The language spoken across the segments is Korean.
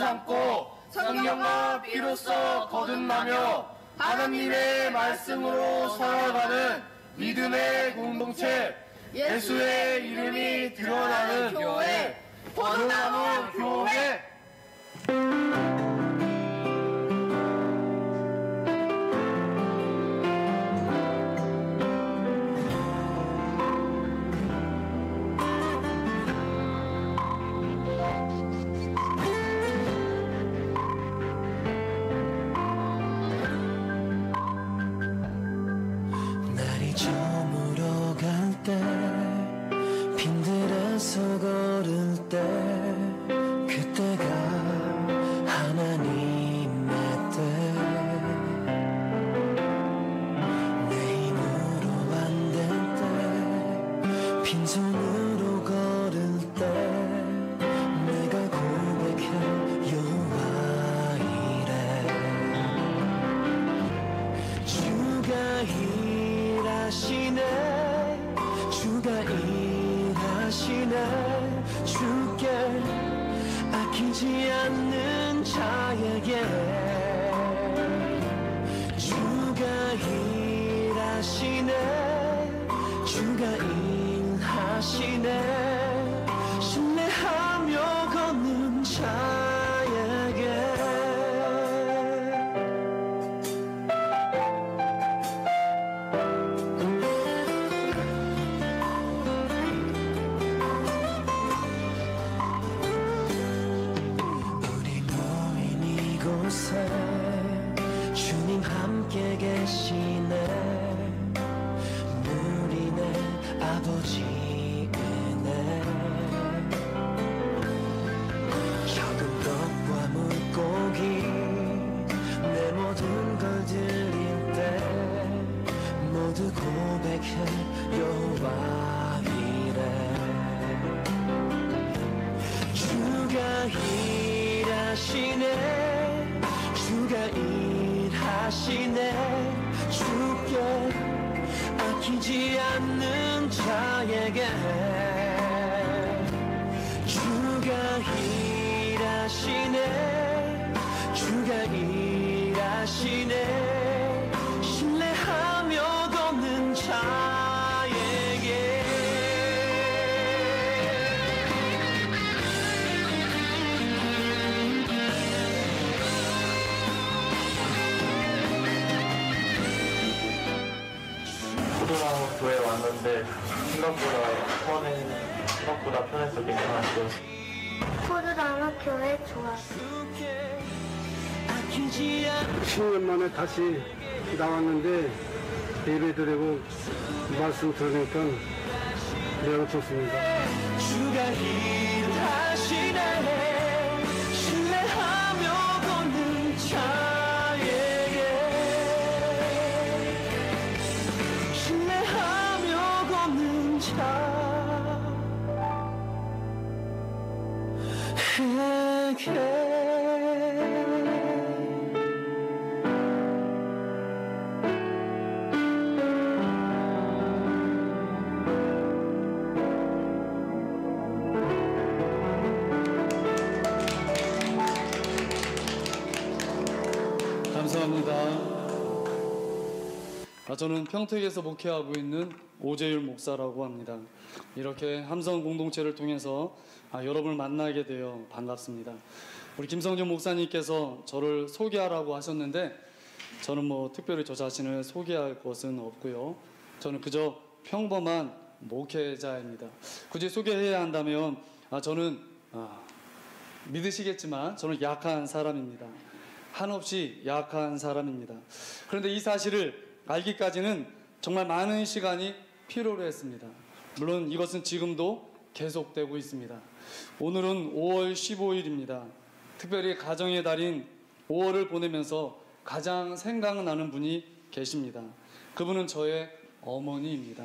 참고 성령과 피로써 거듭나며 하나님의 말씀으로 살아가는 믿음의 공동체, 예수의 이름이 드러나는 교회, 포도나무 교회. 날이 저물어 갈 때, 빈들에서 걸을 때, 그때가 하나님의 때. 내 힘으로 안 될 때, 빈손으로 걸을 때, 내가 고백해 여호와 이래. 주가 일하시네, 주가 일하시네. 주께 아끼지 않는 자에게 주가 일하시네, 주가 일하시네. 신뢰하며 걷는 자에게. 주님 함께 계시네. 우리 내 아버지 은혜. 적은 떡과 물고기 내 모든 걸 드릴 때 모두 고백해 여호와 이래. 주가 일하시네, 주가 일하시네. 주께 아끼지 않는 자에게 주가 일하시네, 주가 일하시네. 신뢰하며 걷는 자에게. 포도나무 교회 왔는데 생각보다 편해서 괜찮았어요. 포도나무 교회 좋았어. 10년 만에 다시 나왔는데 예배 드리고 말씀 들으니까 매우 좋습니다. 주가 일하시네, 신뢰하며 걷는 자에게 신뢰하며 걷는 자에게. 감사합니다. 저는 평택에서 목회하고 있는 오재율 목사라고 합니다. 이렇게 함성 공동체를 통해서 여러분을 만나게 되어 반갑습니다. 우리 김성준 목사님께서 저를 소개하라고 하셨는데 저는 특별히 저 자신을 소개할 것은 없고요. 저는 그저 평범한 목회자입니다. 굳이 소개해야 한다면 저는 믿으시겠지만 저는 약한 사람입니다. 한없이 약한 사람입니다. 그런데 이 사실을 알기까지는 정말 많은 시간이 필요로 했습니다. 물론 이것은 지금도 계속되고 있습니다. 오늘은 5월 15일입니다. 특별히 가정의 달인 5월을 보내면서 가장 생각나는 분이 계십니다. 그분은 저의 어머니입니다.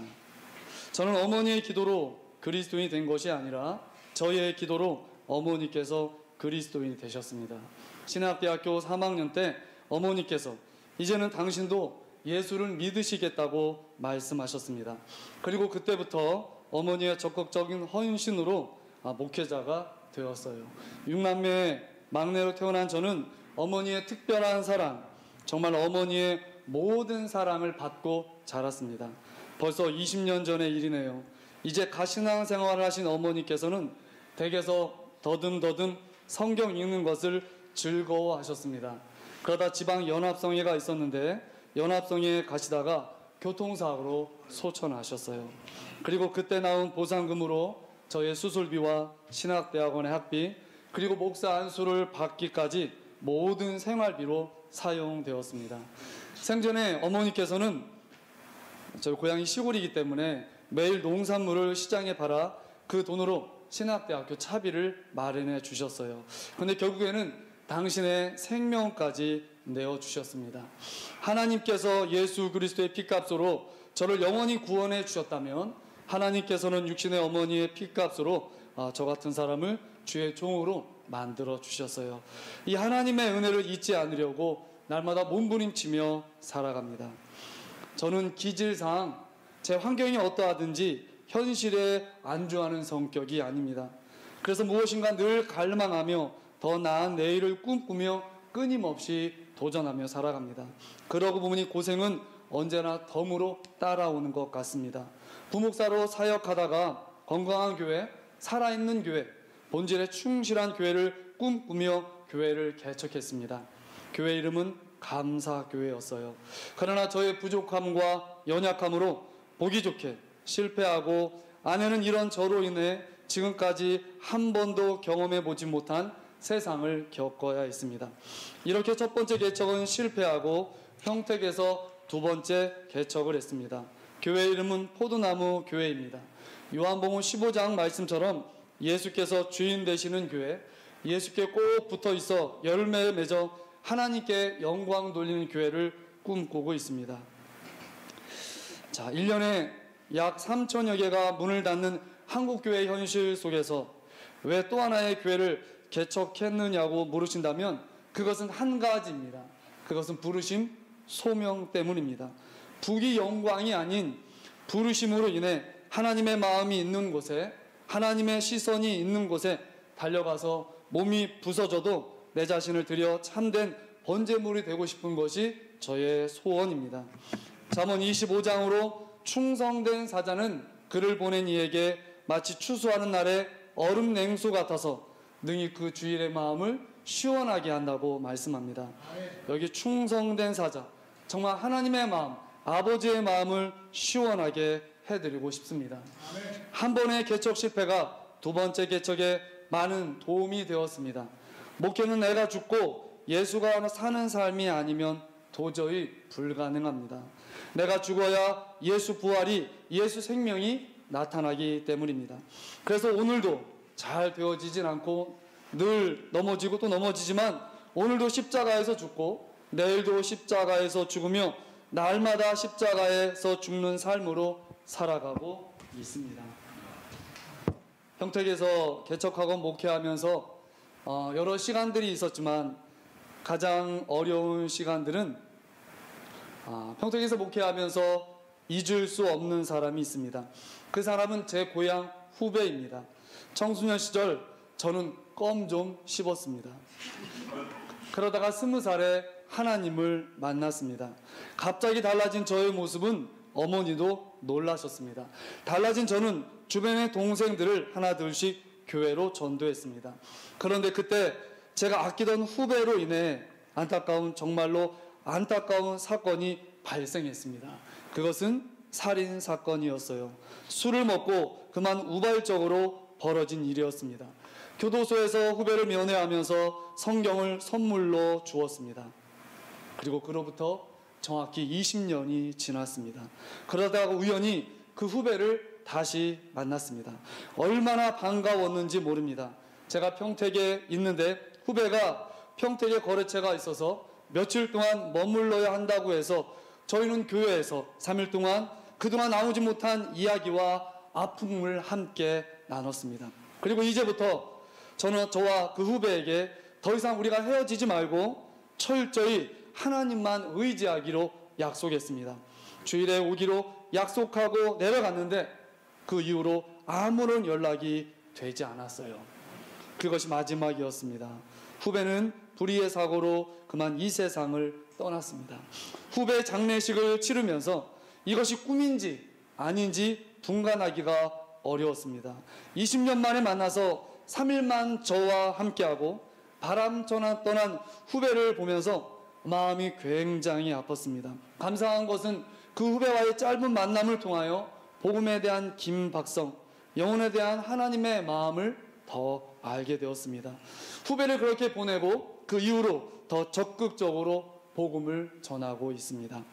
저는 어머니의 기도로 그리스도인이 된 것이 아니라 저희의 기도로 어머니께서 그리스도인이 되셨습니다. 신학대학교 3학년 때 어머니께서 이제는 당신도 예수를 믿으시겠다고 말씀하셨습니다. 그리고 그때부터 어머니의 적극적인 헌신으로 목회자가 되었어요. 6남매의 막내로 태어난 저는 어머니의 특별한 사랑, 정말 어머니의 모든 사랑을 받고 자랐습니다. 벌써 20년 전의 일이네요. 이제 가신앙 생활을 하신 어머니께서는 댁에서 더듬더듬 성경 읽는 것을 즐거워하셨습니다. 그러다 지방 연합성회가 있었는데 연합성회에 가시다가 교통사고로 소천하셨어요. 그리고 그때 나온 보상금으로 저의 수술비와 신학대학원의 학비, 그리고 목사 안수를 받기까지 모든 생활비로 사용되었습니다. 생전에 어머니께서는 저희 고향이 시골이기 때문에 매일 농산물을 시장에 팔아 그 돈으로 신학대학교 차비를 마련해 주셨어요. 그런데 결국에는 당신의 생명까지 내어주셨습니다. 하나님께서 예수 그리스도의 피값으로 저를 영원히 구원해 주셨다면 하나님께서는 육신의 어머니의 피값으로 저 같은 사람을 주의 종으로 만들어 주셨어요. 이 하나님의 은혜를 잊지 않으려고 날마다 몸부림치며 살아갑니다. 저는 기질상 제 환경이 어떠하든지 현실에 안주하는 성격이 아닙니다. 그래서 무엇인가 늘 갈망하며 더 나은 내일을 꿈꾸며 끊임없이 도전하며 살아갑니다. 그러고 보니 고생은 언제나 덤으로 따라오는 것 같습니다. 부목사로 사역하다가 건강한 교회, 살아있는 교회, 본질에 충실한 교회를 꿈꾸며 교회를 개척했습니다. 교회 이름은 감사교회였어요. 그러나 저의 부족함과 연약함으로 보기 좋게 실패하고 아내는 이런 저로 인해 지금까지 한 번도 경험해 보지 못한 세상을 겪어야 했습니다. 이렇게 첫 번째 개척은 실패하고 평택에서 두 번째 개척을 했습니다. 교회 이름은 포도나무 교회입니다. 요한복음 15장 말씀처럼 예수께서 주인 되시는 교회, 예수께 꼭 붙어 있어 열매를 맺어 하나님께 영광 돌리는 교회를 꿈꾸고 있습니다. 자, 1년에 약 3천여 개가 문을 닫는 한국교회 현실 속에서 왜 또 하나의 교회를 개척했느냐고 물으신다면 그것은 한 가지입니다. 그것은 부르심, 소명 때문입니다. 부귀 영광이 아닌 부르심으로 인해 하나님의 마음이 있는 곳에, 하나님의 시선이 있는 곳에 달려가서 몸이 부서져도 내 자신을 들여 참된 번제물이 되고 싶은 것이 저의 소원입니다. 잠언 25장으로 충성된 사자는 그를 보낸 이에게 마치 추수하는 날에 얼음 냉수 같아서 능히 그 주일의 마음을 시원하게 한다고 말씀합니다. 여기 충성된 사자, 정말 하나님의 마음, 아버지의 마음을 시원하게 해드리고 싶습니다. 한 번의 개척 실패가 두 번째 개척에 많은 도움이 되었습니다. 목회는 내가 죽고 예수가 사는 삶이 아니면 도저히 불가능합니다. 내가 죽어야 예수 부활이, 예수 생명이 나타나기 때문입니다. 그래서 오늘도 잘 되어지진 않고 늘 넘어지고 또 넘어지지만 오늘도 십자가에서 죽고 내일도 십자가에서 죽으며 날마다 십자가에서 죽는 삶으로 살아가고 있습니다. 평택에서 개척학원 목회하면서 여러 시간들이 있었지만 가장 어려운 시간들은 평택에서 목회하면서 잊을 수 없는 사람이 있습니다. 그 사람은 제 고향 후배입니다. 청소년 시절 저는 껌 좀 씹었습니다. 그러다가 20살에 하나님을 만났습니다. 갑자기 달라진 저의 모습은 어머니도 놀라셨습니다. 달라진 저는 주변의 동생들을 하나둘씩 교회로 전도했습니다. 그런데 그때 제가 아끼던 후배로 인해 정말로 안타까운 사건이 발생했습니다. 그것은 살인 사건이었어요. 술을 먹고 그만 우발적으로 벌어진 일이었습니다. 교도소에서 후배를 면회하면서 성경을 선물로 주었습니다. 그리고 그로부터 정확히 20년이 지났습니다. 그러다가 우연히 그 후배를 다시 만났습니다. 얼마나 반가웠는지 모릅니다. 제가 평택에 있는데 후배가 평택에 거래처가 있어서 며칠 동안 머물러야 한다고 해서 저희는 교회에서 3일 동안 그동안 나오지 못한 이야기와 아픔을 함께 나눴습니다. 그리고 이제부터 저는 저와 그 후배에게 더 이상 우리가 헤어지지 말고 철저히 하나님만 의지하기로 약속했습니다. 주일에 오기로 약속하고 내려갔는데 그 이후로 아무런 연락이 되지 않았어요. 그것이 마지막이었습니다. 후배는 불의의 사고로 그만 이 세상을 떠났습니다. 후배 장례식을 치르면서 이것이 꿈인지 아닌지 분간하기가 어려웠습니다. 20년 만에 만나서 3일만 저와 함께하고 바람 전화 떠난 후배를 보면서 마음이 굉장히 아팠습니다. 감사한 것은 그 후배와의 짧은 만남을 통하여 복음에 대한 김박성, 영혼에 대한 하나님의 마음을 더 알게 되었습니다. 후배를 그렇게 보내고 그 이후로 더 적극적으로 복음을 전하고 있습니다.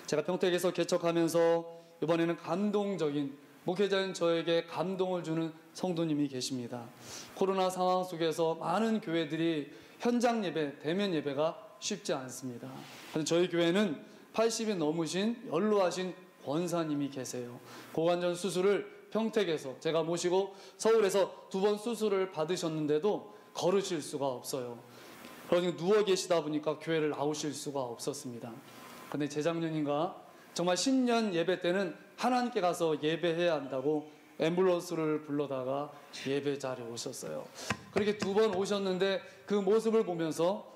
제가 평택에서 개척하면서 이번에는 감동적인 목회자인 저에게 감동을 주는 성도님이 계십니다. 코로나 상황 속에서 많은 교회들이 현장 예배, 대면 예배가 쉽지 않습니다. 그런데 저희 교회는 80이 넘으신 연로하신 권사님이 계세요. 고관절 수술을 평택에서 제가 모시고 서울에서 2번 수술을 받으셨는데도 걸으실 수가 없어요. 그러니 누워 계시다 보니까 교회를 나오실 수가 없었습니다. 그런데 재작년인가 정말 신년 예배 때는 하나님께 가서 예배해야 한다고 앰뷸런스를 불러다가 예배 자리에 오셨어요. 그렇게 2번 오셨는데 그 모습을 보면서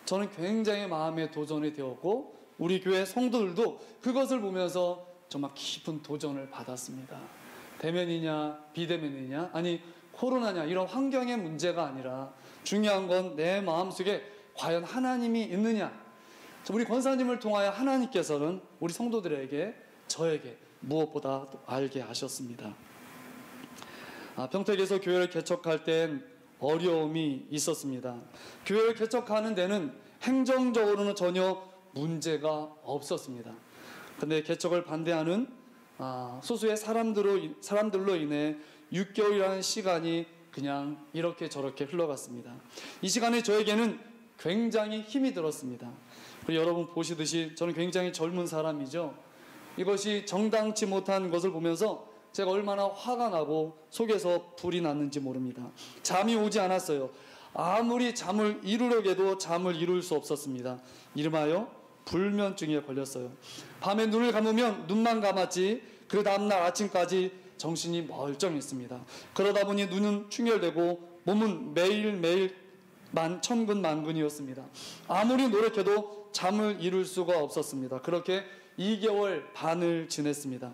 저는 굉장히 마음에 도전이 되었고 우리 교회 성도들도 그것을 보면서 정말 깊은 도전을 받았습니다. 대면이냐 비대면이냐 아니 코로나냐 이런 환경의 문제가 아니라 중요한 건 내 마음속에 과연 하나님이 있느냐. 우리 권사님을 통하여 하나님께서는 우리 성도들에게 저에게 무엇보다 알게 하셨습니다. 평택에서 교회를 개척할 땐 어려움이 있었습니다. 교회를 개척하는 데는 행정적으로는 전혀 문제가 없었습니다. 그런데 개척을 반대하는 소수의 사람들로 인해 6개월이라는 시간이 그냥 이렇게 저렇게 흘러갔습니다. 이 시간에 저에게는 굉장히 힘이 들었습니다. 그리고 여러분 보시듯이 저는 굉장히 젊은 사람이죠. 이것이 정당치 못한 것을 보면서 제가 얼마나 화가 나고 속에서 불이 났는지 모릅니다. 잠이 오지 않았어요. 아무리 잠을 이루려고 해도 잠을 이룰 수 없었습니다. 이름하여 불면증에 걸렸어요. 밤에 눈을 감으면 눈만 감았지 그 다음날 아침까지 정신이 멀쩡했습니다. 그러다 보니 눈은 충혈되고 몸은 매일매일 천근만근이었습니다. 아무리 노력해도 잠을 이룰 수가 없었습니다. 그렇게 2개월 반을 지냈습니다.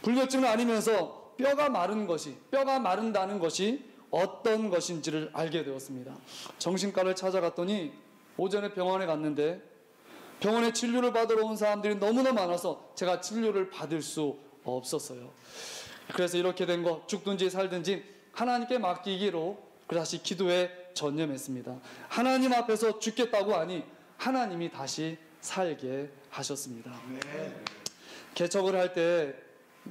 불면증을 앓으면서 뼈가 마른다는 것이 어떤 것인지를 알게 되었습니다. 정신과를 찾아갔더니 오전에 병원에 갔는데 병원에 진료를 받으러 온 사람들이 너무나 많아서 제가 진료를 받을 수 없었어요. 그래서 이렇게 된 거 죽든지 살든지 하나님께 맡기기로 다시 기도에 전념했습니다. 하나님 앞에서 죽겠다고 하니 하나님이 다시 살게 하셨습니다. 개척을 할 때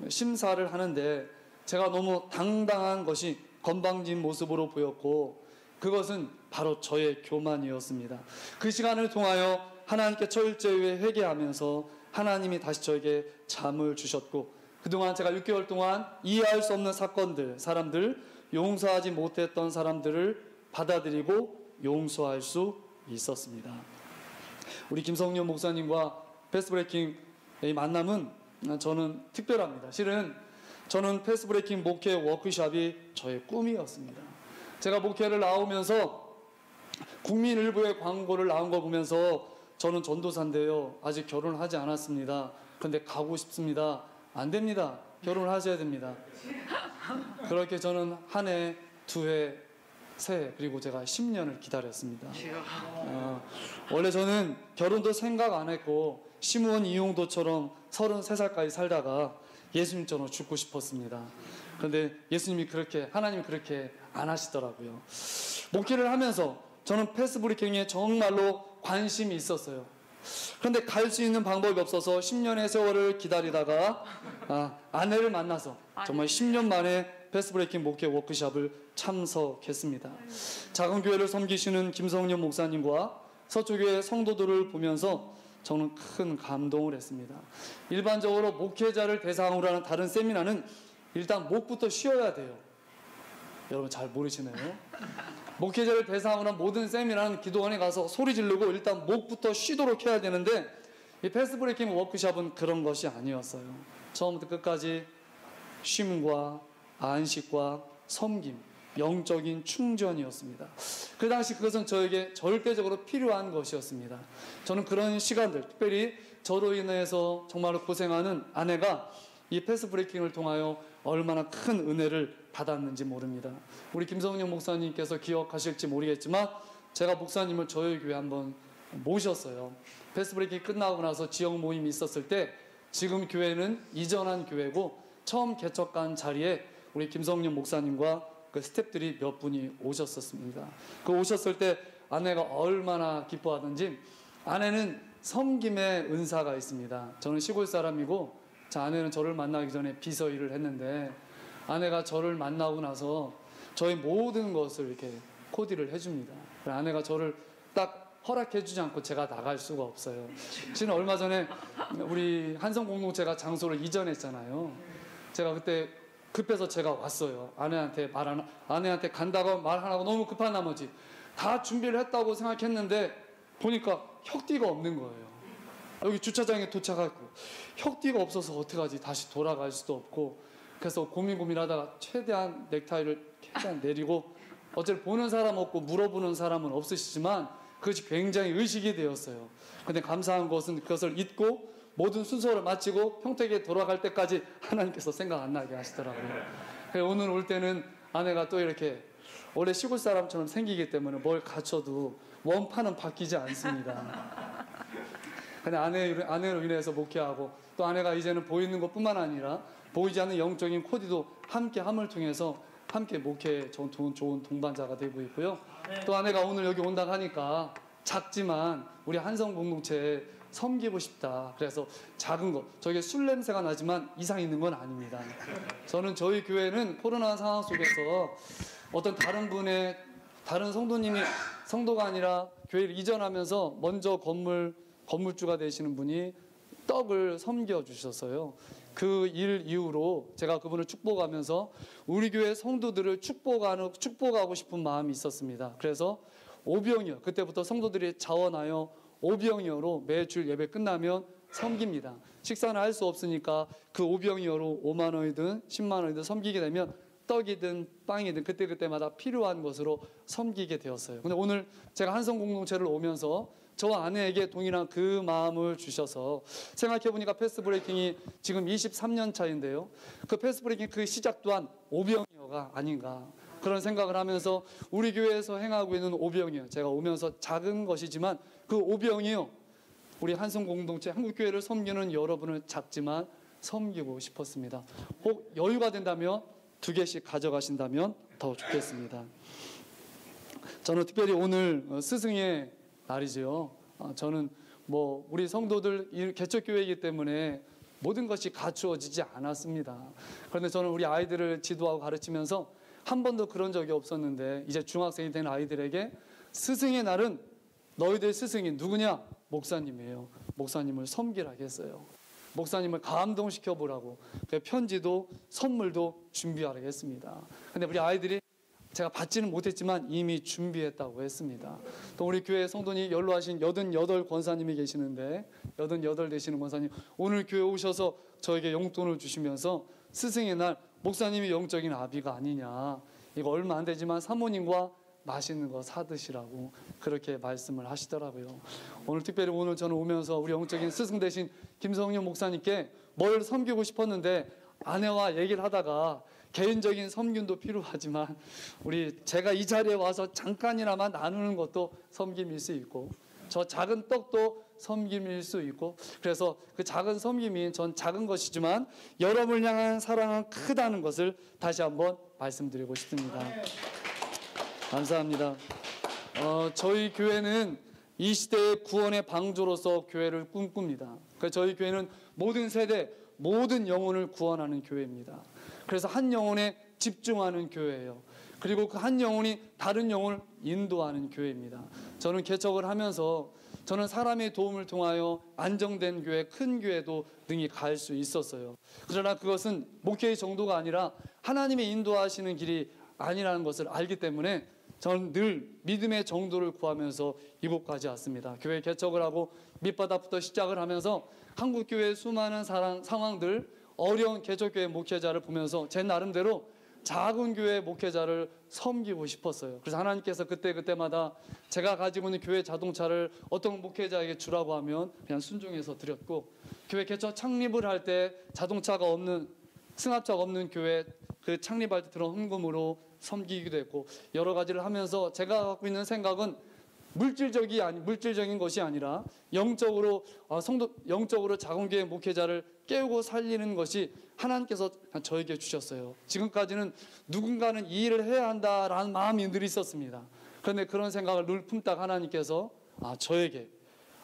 심사를 하는데 제가 너무 당당한 것이 건방진 모습으로 보였고 그것은 바로 저의 교만이었습니다. 그 시간을 통하여 하나님께 철저히 회개하면서 하나님이 다시 저에게 잠을 주셨고 그동안 제가 6개월 동안 이해할 수 없는 사람들, 용서하지 못했던 사람들을 받아들이고 용서할 수 있었습니다. 우리 김성년 목사님과 패스브레이킹의 만남은 저는 특별합니다. 실은 저는 패스브레이킹 목회 워크숍이 저의 꿈이었습니다. 제가 목회를 나오면서 국민일보의 광고를 나온 거 보면서 저는 전도사인데요. 아직 결혼을 하지 않았습니다. 그런데 가고 싶습니다. 안 됩니다. 결혼을 하셔야 됩니다. 그렇게 저는 한 해, 2해, 3해 그리고 제가 10년을 기다렸습니다. 원래 저는 결혼도 생각 안 했고 심우원 이용도처럼 33살까지 살다가 예수님처럼 죽고 싶었습니다. 그런데 하나님이 그렇게 안 하시더라고요. 목회를 하면서 저는 패스브레이킹에 정말로 관심이 있었어요. 그런데 갈 수 있는 방법이 없어서 10년의 세월을 기다리다가 아내를 만나서 정말 10년 만에 패스브레이킹 목회 워크숍을 참석했습니다. 작은 교회를 섬기시는 김성년 목사님과 서초교회 성도들을 보면서 저는 큰 감동을 했습니다. 일반적으로 목회자를 대상으로 하는 다른 세미나는 일단 목부터 쉬어야 돼요. 여러분 잘 모르시네요. 목회자를 대상으로 한 모든 세미나는 기도원에 가서 소리 지르고 일단 목부터 쉬도록 해야 되는데 이 패스브레이킹 워크숍은 그런 것이 아니었어요. 처음부터 끝까지 쉼과 안식과 섬김 영적인 충전이었습니다. 그 당시 그것은 저에게 절대적으로 필요한 것이었습니다. 저는 그런 시간들, 특별히 저로 인해서 정말로 고생하는 아내가 이 패스 브레이킹을 통하여 얼마나 큰 은혜를 받았는지 모릅니다. 우리 김성령 목사님께서 기억하실지 모르겠지만 제가 목사님을 저희 교회 한번 모셨어요. 패스 브레이킹 끝나고 나서 지역 모임이 있었을 때 지금 교회는 이전한 교회고 처음 개척한 자리에 우리 김성령 목사님과 그 스태프들이 몇 분이 오셨었습니다. 그 오셨을 때 아내가 얼마나 기뻐하던지, 아내는 섬김의 은사가 있습니다. 저는 시골 사람이고 자, 아내는 저를 만나기 전에 비서 일을 했는데 아내가 저를 만나고 나서 저의 모든 것을 이렇게 코디를 해줍니다. 아내가 저를 딱 허락해주지 않고 제가 나갈 수가 없어요. 지금 얼마 전에 우리 한성 공동체가 장소를 이전했잖아요. 제가 그때 급해서 제가 왔어요. 아내한테 간다고 말 안 하고 너무 급한 나머지 다 준비를 했다고 생각했는데 보니까 혁띠가 없는 거예요. 여기 주차장에 도착하고 혁띠가 없어서 어떡하지? 다시 돌아갈 수도 없고, 그래서 고민하다가 최대한 넥타이를 최대한 내리고, 어차피 보는 사람 없고 물어보는 사람은 없으시지만 그것이 굉장히 의식이 되었어요. 근데 감사한 것은 그것을 잊고 모든 순서를 마치고 평택에 돌아갈 때까지 하나님께서 생각 안 나게 하시더라고요. 오늘 올 때는 아내가 또 이렇게 원래 시골 사람처럼 생기기 때문에 뭘 갖춰도 원판은 바뀌지 않습니다. 근데 아내로 인해서 목회하고 또 아내가 이제는 보이는 것뿐만 아니라 보이지 않는 영적인 코디도 함께 함을 통해서 함께 목회에 좋은 동반자가 되고 있고요. 또 아내가 오늘 여기 온다고 하니까 작지만 우리 한성 공동체에 섬기고 싶다. 그래서 작은 거, 저게 술 냄새가 나지만 이상 있는 건 아닙니다. 저는 저희 교회는 코로나 상황 속에서 어떤 다른 성도가 아니라 교회를 이전하면서 먼저 건물주가 되시는 분이 떡을 섬겨 주셨어요. 그 일 이후로 제가 그분을 축복하면서 우리 교회 성도들을 축복하고 싶은 마음이 있었습니다. 그래서 오병이어, 그때부터 성도들이 자원하여 오병이어로 매주일 예배 끝나면 섬깁니다. 식사는 할 수 없으니까 그 오병이어로 5만 원이든 10만 원이든 섬기게 되면 떡이든 빵이든 그때마다 필요한 것으로 섬기게 되었어요. 근데 오늘 제가 한성 공동체를 오면서 저와 아내에게 동일한 그 마음을 주셔서 생각해보니까 패스 브레이킹이 지금 23년 차인데요. 그 패스 브레이킹 그 시작 또한 오병이어가 아닌가 그런 생각을 하면서 우리 교회에서 행하고 있는 오병이어, 제가 오면서 작은 것이지만 그 오병이어, 우리 한성 공동체 한국교회를 섬기는 여러분을 작지만 섬기고 싶었습니다. 혹 여유가 된다면 2개씩 가져가신다면 더 좋겠습니다. 저는 특별히 오늘 스승의 날이죠. 저는 우리 성도들 개척교회이기 때문에 모든 것이 갖추어지지 않았습니다. 그런데 저는 우리 아이들을 지도하고 가르치면서 한 번도 그런 적이 없었는데 이제 중학생이 된 아이들에게 스승의 날은 너희들 스승이 누구냐? 목사님이에요. 목사님을 섬기라고 했어요. 목사님을 감동시켜 보라고 편지도 선물도 준비하라고 했습니다. 근데 우리 아이들이 제가 받지는 못했지만 이미 준비했다고 했습니다. 또 우리 교회 성도님 연로하신 88 권사님이 계시는데 88 되시는 권사님 오늘 교회 오셔서 저에게 용돈을 주시면서 스승의 날 목사님이 영적인 아비가 아니냐, 이거 얼마 안 되지만 사모님과 맛있는 거 사드시라고 그렇게 말씀을 하시더라고요. 오늘 특별히 저는 오면서 우리 영적인 스승 되신 김성령 목사님께 뭘 섬기고 싶었는데 아내와 얘기를 하다가 개인적인 섬김도 필요하지만 제가 이 자리에 와서 잠깐이나마 나누는 것도 섬김일 수 있고 저 작은 떡도 섬김일 수 있고, 그래서 그 작은 섬김이 전 작은 것이지만 여러분을 향한 사랑은 크다는 것을 다시 한번 말씀드리고 싶습니다. 감사합니다. 저희 교회는 이 시대의 구원의 방주로서 교회를 꿈꿉니다. 그래서 저희 교회는 모든 세대, 모든 영혼을 구원하는 교회입니다. 그래서 한 영혼에 집중하는 교회예요. 그리고 그 한 영혼이 다른 영혼을 인도하는 교회입니다. 저는 개척을 하면서 저는 사람의 도움을 통하여 안정된 교회, 큰 교회도 능히 갈 수 있었어요. 그러나 그것은 목회의 정도가 아니라 하나님의 인도하시는 길이 아니라는 것을 알기 때문에 저는 늘 믿음의 정도를 구하면서 이곳까지 왔습니다. 교회 개척을 하고 밑바닥부터 시작을 하면서 한국교회의 수많은 상황들, 어려운 개척교회 목회자를 보면서 제 나름대로 작은 교회 목회자를 섬기고 싶었어요. 그래서 하나님께서 그때마다 제가 가지고 있는 교회 자동차를 어떤 목회자에게 주라고 하면 그냥 순종해서 드렸고, 교회 개척 창립을 할 때 자동차가 없는, 승합차가 없는 교회 그 창립할 때 들어온 헌금으로 섬기기도 했고, 여러 가지를 하면서 제가 갖고 있는 생각은 물질적인 것이 아니라 영적으로 영적으로 작은 교회 목회자를 깨우고 살리는 것이 하나님께서 저에게 주셨어요. 지금까지는 누군가는 이 일을 해야 한다라는 마음이 늘 있었습니다. 그런데 그런 생각을 늘 품다가 하나님께서 저에게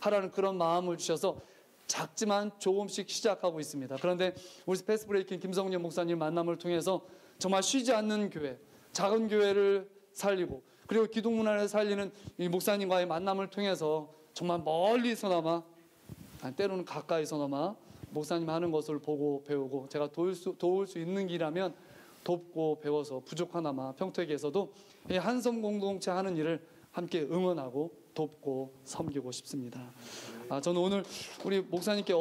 하라는 그런 마음을 주셔서 작지만 조금씩 시작하고 있습니다. 그런데 우리 패스브레이킹 김성년 목사님 만남을 통해서 정말 쉬지 않는 교회, 작은 교회를 살리고, 그리고 기독문화를 살리는 이 목사님과의 만남을 통해서 정말 멀리서나마, 때로는 가까이서나마 목사님 하는 것을 보고 배우고, 제가 도울 수 있는 길이라면 돕고 배워서 부족하나마 평택에서도 이 한섬 공동체 하는 일을 함께 응원하고 돕고 섬기고 싶습니다. 저는 오늘 우리 목사님께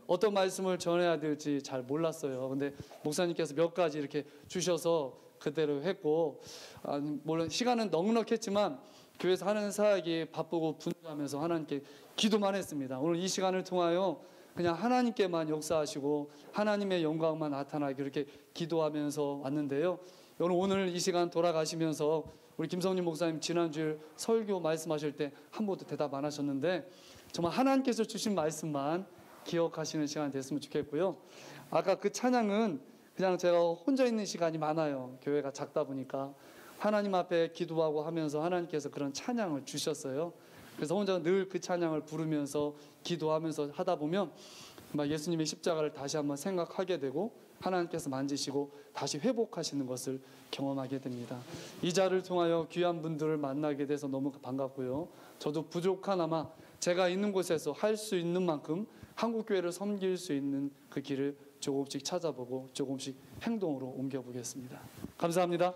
어떤 말씀을 전해야 될지 잘 몰랐어요. 근데 목사님께서 몇 가지 이렇게 주셔서 그대로 했고, 물론 시간은 넉넉했지만 교회에서 하는 사역이 바쁘고 분주하면서 하나님께 기도만 했습니다. 오늘 이 시간을 통하여 그냥 하나님께만 역사하시고 하나님의 영광만 나타나게 그렇게 기도하면서 왔는데요. 오늘 이 시간 돌아가시면서 우리 김성림 목사님 지난주에 설교 말씀하실 때 한 번도 대답 안 하셨는데, 정말 하나님께서 주신 말씀만 기억하시는 시간 됐으면 좋겠고요. 아까 그 찬양은 그냥 제가 혼자 있는 시간이 많아요. 교회가 작다 보니까 하나님 앞에 기도하고 하면서 하나님께서 그런 찬양을 주셨어요. 그래서 혼자 늘 그 찬양을 부르면서 기도하면서 하다 보면 예수님의 십자가를 다시 한번 생각하게 되고, 하나님께서 만지시고 다시 회복하시는 것을 경험하게 됩니다. 이 자를 통하여 귀한 분들을 만나게 돼서 너무 반갑고요. 저도 부족하나마 제가 있는 곳에서 할 수 있는 만큼 한국교회를 섬길 수 있는 그 길을 조금씩 찾아보고 조금씩 행동으로 옮겨보겠습니다. 감사합니다.